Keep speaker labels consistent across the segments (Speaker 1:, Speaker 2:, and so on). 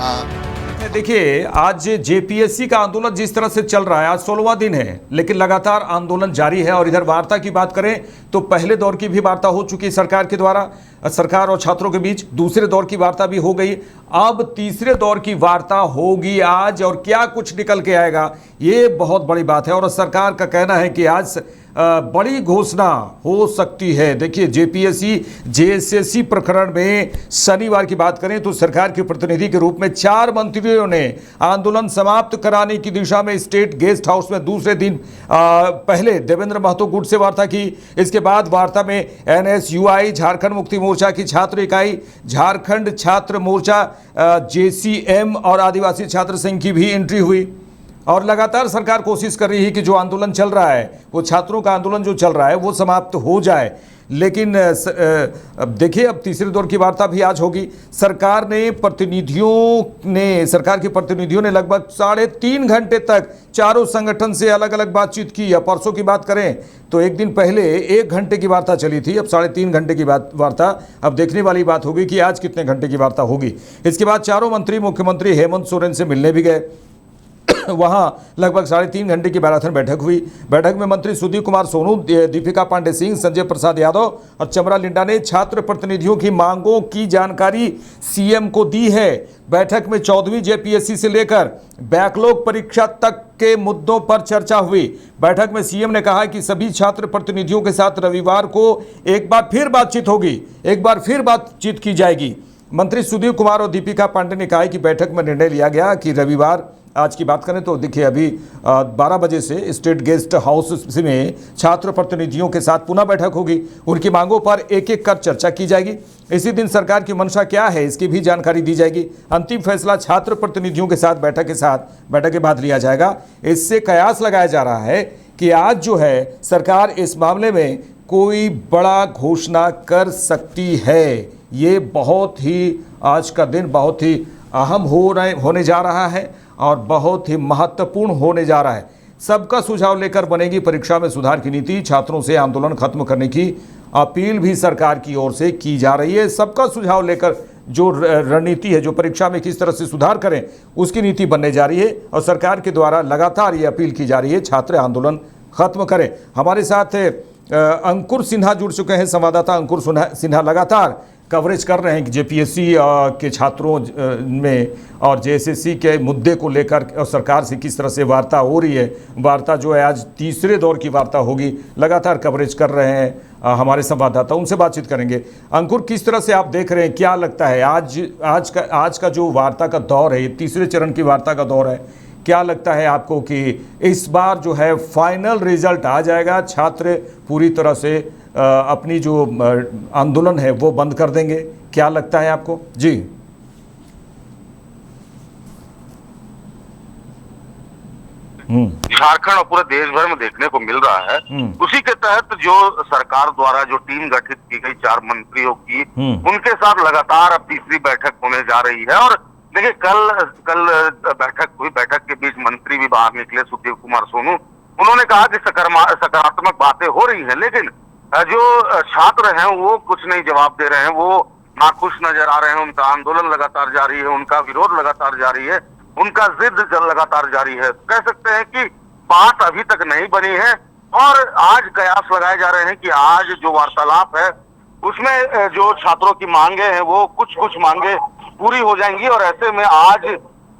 Speaker 1: देखिए, आज जेपीएससी का आंदोलन जिस तरह से चल रहा है, आज 16वां दिन है, लेकिन लगातार आंदोलन जारी है। और इधर वार्ता की बात करें तो पहले दौर की भी वार्ता हो चुकी है सरकार के द्वारा, सरकार और छात्रों के बीच। दूसरे दौर की वार्ता भी हो गई, अब तीसरे दौर की वार्ता होगी आज। और क्या कुछ निकल के आएगा, ये बहुत बड़ी बात है। और सरकार का कहना है कि आज बड़ी घोषणा हो सकती है। देखिए, जेपीएससी जेएसएससी प्रकरण में शनिवार की बात करें तो सरकार के प्रतिनिधि के रूप में 4 मंत्रियों ने आंदोलन समाप्त कराने की दिशा में स्टेट गेस्ट हाउस में दूसरे दिन पहले देवेंद्र महतो गुट से वार्ता की। इसके बाद वार्ता में एनएसयूआई, झारखंड मुक्ति मोर्चा की छात्र इकाई, झारखंड छात्र मोर्चा, जेसीएम और आदिवासी छात्र संघ की भी एंट्री हुई। और लगातार सरकार कोशिश कर रही है कि जो आंदोलन चल रहा है, वो छात्रों का आंदोलन जो चल रहा है, वो समाप्त हो जाए। लेकिन अब देखिए, अब तीसरे दौर की वार्ता भी आज होगी। सरकार के प्रतिनिधियों ने लगभग 3.5 घंटे तक चारों संगठन से अलग अलग बातचीत की। अब परसों की बात करें तो एक दिन पहले 1 घंटे की वार्ता चली थी, अब 3.5 घंटे की वार्ता। अब देखने वाली बात होगी कि आज कितने घंटे की वार्ता होगी। इसके बाद चारों मंत्री मुख्यमंत्री हेमंत सोरेन से मिलने भी गए। वहां लगभग 3.5 घंटे की मैराथन बैठक हुई। बैठक में मंत्री सुधीर कुमार सोनू, दीपिका पांडे सिंह, संजय प्रसाद यादव और चमरा लिंडा ने छात्र प्रतिनिधियों की मांगों की जानकारी सीएम को दी है। बैठक में 14वीं जेपीएससी से लेकर बैकलॉग परीक्षा तक के मुद्दों पर चर्चा हुई। बैठक में सीएम ने कहा कि सभी छात्र प्रतिनिधियों के साथ रविवार को एक बार फिर बातचीत की जाएगी। मंत्री सुधीर कुमार और दीपिका पांडे ने कहा कि बैठक में निर्णय लिया गया कि रविवार, आज की बात करें तो देखिए अभी 12 बजे से स्टेट गेस्ट हाउस में छात्र प्रतिनिधियों के साथ पुनः बैठक होगी। उनकी मांगों पर एक एक कर चर्चा की जाएगी। इसी दिन सरकार की मंशा क्या है, इसकी भी जानकारी दी जाएगी। अंतिम फैसला छात्र प्रतिनिधियों के साथ बैठक के बाद लिया जाएगा। इससे कयास लगाया जा रहा है कि आज जो है सरकार इस मामले में कोई बड़ा घोषणा कर सकती है। ये बहुत ही, आज का दिन बहुत ही अहम होने जा रहा है और बहुत ही महत्वपूर्ण होने जा रहा है। सबका सुझाव लेकर बनेगी परीक्षा में सुधार की नीति। छात्रों से आंदोलन खत्म करने की अपील भी सरकार की ओर से की जा रही है। सबका सुझाव लेकर जो रणनीति है, जो परीक्षा में किस तरह से सुधार करें, उसकी नीति बनने जा रही है। और सरकार के द्वारा लगातार ये अपील की जा रही है, छात्र आंदोलन खत्म करें। हमारे साथ अंकुर सिन्हा जुड़ चुके हैं, संवाददाता अंकुर सिन्हा लगातार कवरेज कर रहे हैं कि जेपीएससी के छात्रों में और जेएसएससी के मुद्दे को लेकर और सरकार से किस तरह से वार्ता हो रही है। वार्ता जो है आज तीसरे दौर की वार्ता होगी, लगातार कवरेज कर रहे हैं हमारे संवाददाता, उनसे बातचीत करेंगे। अंकुर, किस तरह से आप देख रहे हैं, क्या लगता है आज का जो वार्ता का दौर है, तीसरे चरण की वार्ता का दौर है, क्या लगता है आपको कि इस बार जो है फाइनल रिजल्ट आ जाएगा, छात्र पूरी तरह से अपनी जो आंदोलन है वो बंद कर देंगे? क्या लगता है आपको? जी,
Speaker 2: झारखंड और पूरे देश भर में देखने को मिल रहा है। उसी के तहत जो सरकार द्वारा जो टीम गठित की गई 4 मंत्रियों की, उनके साथ लगातार अब तीसरी बैठक होने जा रही है। और देखिए, कल बैठक हुई, बैठक के बीच मंत्री भी बाहर निकले, सुधीर कुमार सोनू। उन्होंने कहा कि सकारात्मक बातें हो रही हैं, लेकिन जो छात्र हैं वो कुछ नहीं जवाब दे रहे हैं, वो नाखुश नजर आ रहे हैं। उनका आंदोलन लगातार जारी है, उनका विरोध लगातार जारी है, उनका जिद लगातार जारी है। कह सकते हैं कि बात अभी तक नहीं बनी है। और आज कयास लगाए जा रहे हैं कि आज जो वार्तालाप है उसमें जो छात्रों की मांगे हैं वो कुछ मांगे पूरी हो जाएंगी। और ऐसे में आज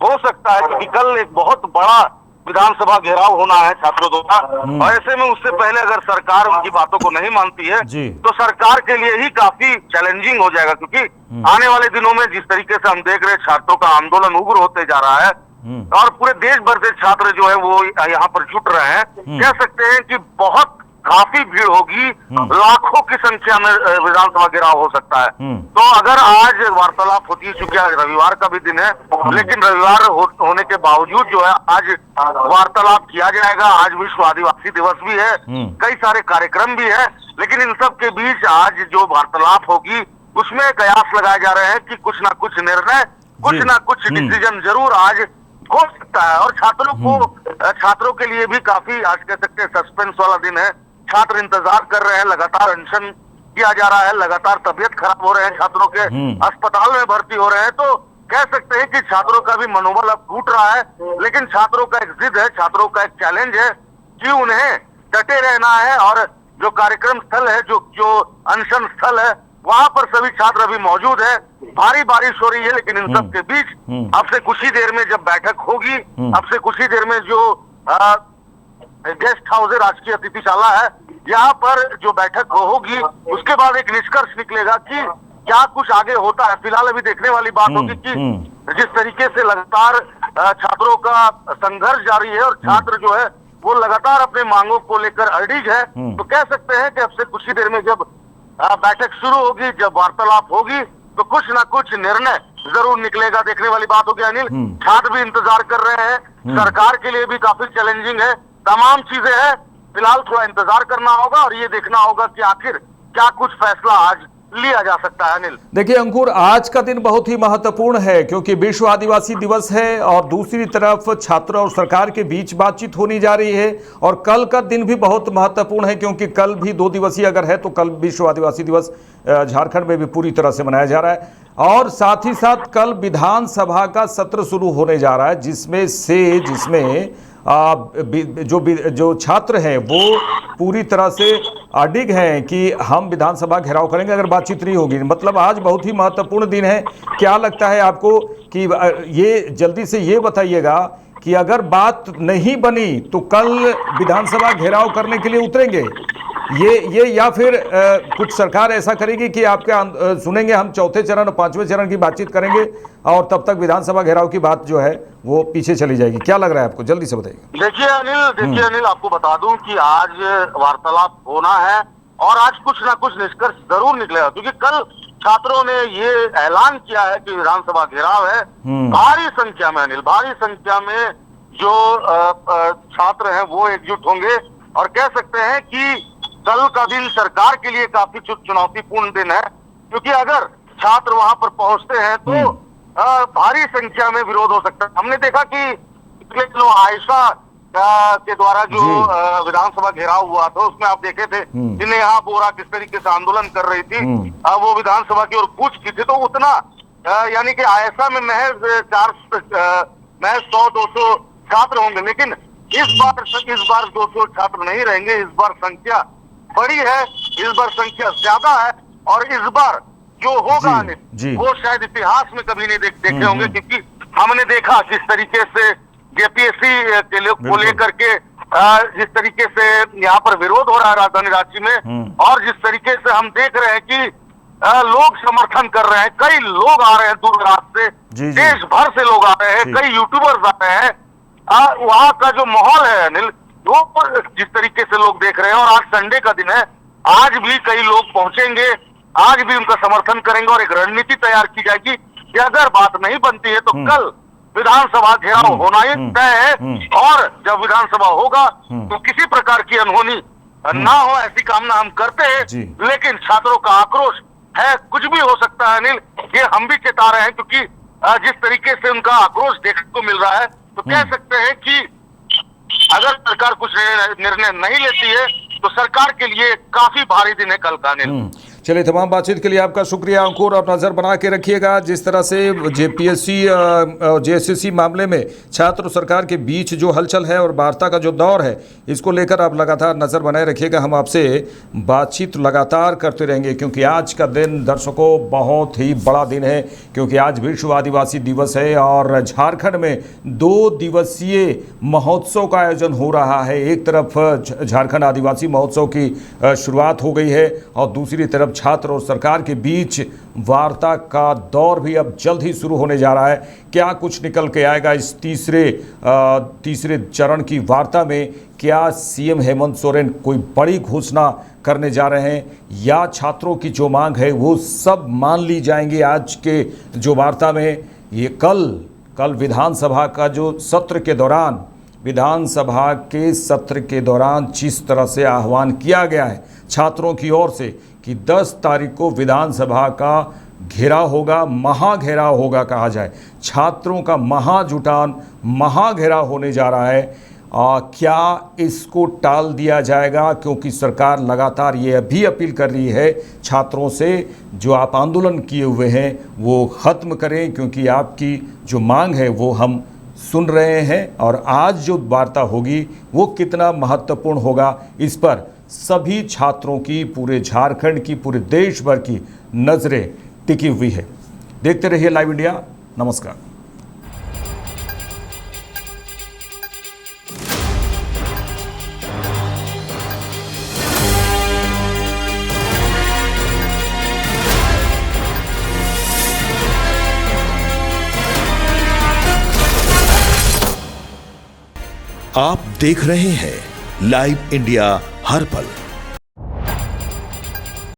Speaker 2: हो सकता है कि कल एक बहुत बड़ा विधानसभा घेराव होना है छात्रों द्वारा। और ऐसे में उससे पहले अगर सरकार उनकी बातों को नहीं मानती है तो सरकार के लिए ही काफी चैलेंजिंग हो जाएगा। क्योंकि आने वाले दिनों में जिस तरीके से हम देख रहे हैं, छात्रों का आंदोलन उग्र होते जा रहा है और पूरे देश भर से छात्र जो है वो यहाँ पर जुट रहे हैं। कह सकते हैं कि बहुत काफी भीड़ होगी, लाखों की संख्या में विधानसभा घेराव हो सकता है। तो अगर आज वार्तालाप होती है, चूंकि आज रविवार का भी दिन है, लेकिन रविवार होने के बावजूद जो है आज वार्तालाप किया जाएगा। आज विश्व आदिवासी दिवस भी है, कई सारे कार्यक्रम भी है, लेकिन इन सब के बीच आज जो वार्तालाप होगी उसमें कयास लगाए जा रहे हैं कि कुछ ना कुछ निर्णय, कुछ ना कुछ डिसीजन जरूर आज हो सकता है। और छात्रों के लिए भी काफी, आज कह सकते हैं, सस्पेंस वाला दिन है। छात्र इंतजार कर रहे हैं, लगातार अनशन किया जा रहा है, लगातार तबीयत खराब हो रहे हैं छात्रों के, अस्पताल में भर्ती हो रहे हैं। तो कह सकते हैं कि छात्रों का भी मनोबल अब टूट रहा है, लेकिन छात्रों का एक जिद है, छात्रों का एक चैलेंज है कि उन्हें डटे रहना है और जो कार्यक्रम स्थल है, जो अनशन स्थल है, वहां पर सभी छात्र अभी मौजूद है। भारी बारिश हो रही है, लेकिन इन सब के बीच अब से कुछ ही देर में जब बैठक होगी, अब से कुछ ही देर में जो गेस्ट हाउस है, राजकीय अतिथिशाला है, यहाँ पर जो बैठक होगी, उसके बाद एक निष्कर्ष निकलेगा कि क्या कुछ आगे होता है। फिलहाल अभी देखने वाली बात होगी कि जिस तरीके से लगातार छात्रों का संघर्ष जारी है और छात्र जो है वो लगातार अपने मांगों को लेकर अडिग है, तो कह सकते हैं कि अब से कुछ ही देर में जब बैठक शुरू होगी, जब वार्तालाप होगी, तो कुछ ना कुछ निर्णय जरूर निकलेगा। देखने वाली बात होगी अनिल, छात्र भी इंतजार कर रहे हैं, सरकार के लिए भी काफी चैलेंजिंग है, तमाम चीजें हैं। फिलहाल थोड़ा इंतजार करना होगा और ये देखना होगा कि आखिर क्या कुछ फैसला आज लिया जा सकता है। अनिल,
Speaker 1: देखिए अंकुर, आज का दिन बहुत ही महत्वपूर्ण है क्योंकि विश्व आदिवासी दिवस है और दूसरी तरफ छात्र और सरकार के बीच बातचीत होने जा रही है। और कल का दिन भी बहुत महत्वपूर्ण है क्योंकि कल भी 2 दिवसीय अगर है तो कल विश्व आदिवासी दिवस झारखंड में भी पूरी तरह से मनाया जा रहा है। और साथ ही साथ कल विधानसभा का सत्र शुरू होने जा रहा है, जिसमें जो छात्र हैं वो पूरी तरह से अडिग हैं कि हम विधानसभा घेराव करेंगे अगर बातचीत नहीं होगी। मतलब आज बहुत ही महत्वपूर्ण दिन है। क्या लगता है आपको कि ये जल्दी से ये बताइएगा कि अगर बात नहीं बनी तो कल विधानसभा घेराव करने के लिए उतरेंगे ये या फिर कुछ सरकार ऐसा करेगी कि आपके सुनेंगे हम चौथे चरण और 5वें चरण की बातचीत करेंगे और तब तक विधानसभा घेराव की बात जो है वो पीछे चली जाएगी? क्या लग रहा है आपको, जल्दी से बताइए।
Speaker 2: देखिए अनिल, आपको बता दूं कि आज वार्तालाप होना है और आज कुछ ना कुछ निष्कर्ष जरूर निकलेगा, क्योंकि कल छात्रों ने ये ऐलान किया है कि विधानसभा घेराव है। भारी संख्या में अनिल, भारी संख्या में जो छात्र हैं वो एकजुट होंगे और कह सकते हैं कि कल का दिन सरकार के लिए काफी चुनौतीपूर्ण दिन है, क्योंकि अगर छात्र वहां पर पहुंचते हैं तो भारी संख्या में विरोध हो सकता है। हमने देखा कि पिछले दिनों आयशा के द्वारा जो विधानसभा घेराव हुआ था उसमें आप देखे थे जिन्हें यहाँ बोरा किस तरीके से आंदोलन कर रही थी, वो विधानसभा की ओर कूच की थी, तो उतना यानी कि आयशा में महज 100-200 छात्र होंगे, लेकिन इस बार 200 छात्र नहीं रहेंगे। इस बार संख्या बड़ी है, इस बार संख्या ज्यादा है और इस बार जो होगा वो शायद इतिहास में कभी नहीं देखे होंगे, क्योंकि हमने देखा किस तरीके से जेपीएससी को लेकर के जिस तरीके से यहाँ पर विरोध हो रहा है राजधानी रांची में, और जिस तरीके से हम देख रहे हैं कि लोग समर्थन कर रहे हैं, कई लोग आ रहे हैं दूर दराज से, देश भर से लोग आ रहे हैं, कई यूट्यूबर्स आ रहे हैं। वहाँ का जो माहौल है अनिल, वो जिस तरीके से लोग देख रहे हैं, और आज संडे का दिन है, आज भी कई लोग पहुंचेंगे, आज भी उनका समर्थन करेंगे और एक रणनीति तैयार की जाएगी कि अगर बात नहीं बनती है तो कल विधानसभा घेराव होना ही तय है। और जब विधानसभा होगा तो किसी प्रकार की अनहोनी ना हो ऐसी कामना हम करते हैं, लेकिन छात्रों का आक्रोश है, कुछ भी हो सकता है अनिल, ये हम भी चेता रहे हैं, क्योंकि जिस तरीके से उनका आक्रोश देखने को मिल रहा है तो कह सकते हैं कि अगर सरकार कुछ निर्णय नहीं लेती है तो सरकार के लिए काफी भारी दिन है कल का अनिल।
Speaker 1: चलिए, तमाम बातचीत के लिए आपका शुक्रिया अंकुर, और नज़र बना के रखिएगा जिस तरह से जेपीएससी जेएसएससी मामले में छात्र और सरकार के बीच जो हलचल है और वार्ता का जो दौर है, इसको लेकर आप लगातार नज़र बनाए रखिएगा। हम आपसे बातचीत लगातार करते रहेंगे क्योंकि आज का दिन दर्शकों बहुत ही बड़ा दिन है, क्योंकि आज विश्व आदिवासी दिवस है और झारखंड में 2 दिवसीय महोत्सव का आयोजन हो रहा है। एक तरफ झारखंड आदिवासी महोत्सव की शुरुआत हो गई है और दूसरी तरफ छात्र और सरकार के बीच वार्ता का दौर भी अब जल्द ही शुरू होने जा रहा है। क्या कुछ निकल के आएगा इस तीसरे चरण की वार्ता में? क्या सीएम हेमंत सोरेन कोई बड़ी घोषणा करने जा रहे हैं या छात्रों की जो मांग है वो सब मान ली जाएंगी आज के जो वार्ता में? ये कल विधानसभा का जो विधानसभा के सत्र के दौरान जिस तरह से आह्वान किया गया है छात्रों की ओर से कि 10 तारीख को विधानसभा का घेराव होगा, महाघेराव होगा कहा जाए, छात्रों का महाजुटान, महाघेराव होने जा रहा है। क्या इसको टाल दिया जाएगा? क्योंकि सरकार लगातार ये भी अपील कर रही है छात्रों से, जो आप आंदोलन किए हुए हैं वो ख़त्म करें, क्योंकि आपकी जो मांग है वो हम सुन रहे हैं। और आज जो वार्ता होगी वो कितना महत्वपूर्ण होगा, इस पर सभी छात्रों की, पूरे झारखंड की, पूरे देश भर की नज़रें टिकी हुई है। देखते रहिए लाइव इंडिया। नमस्कार।
Speaker 3: आप देख रहे हैं लाइव इंडिया हर पल।